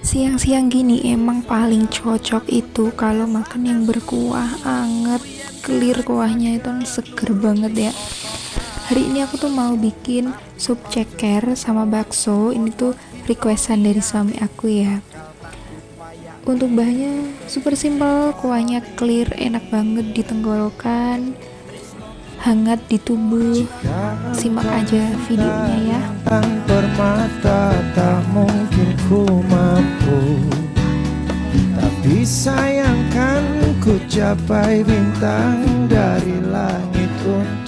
Siang-siang gini emang paling cocok itu kalau makan yang berkuah anget, clear kuahnya itu seger banget ya. Hari ini aku tuh mau bikin sup ceker sama bakso. Ini tuh requestan dari suami aku ya. Untuk bahannya super simple, kuahnya clear, enak banget di tenggorokan, hangat di tubuh. Simak aja videonya ya. Permata tak mungkin ku mampu, tapi sayangkan ku capai bintang dari langit untuk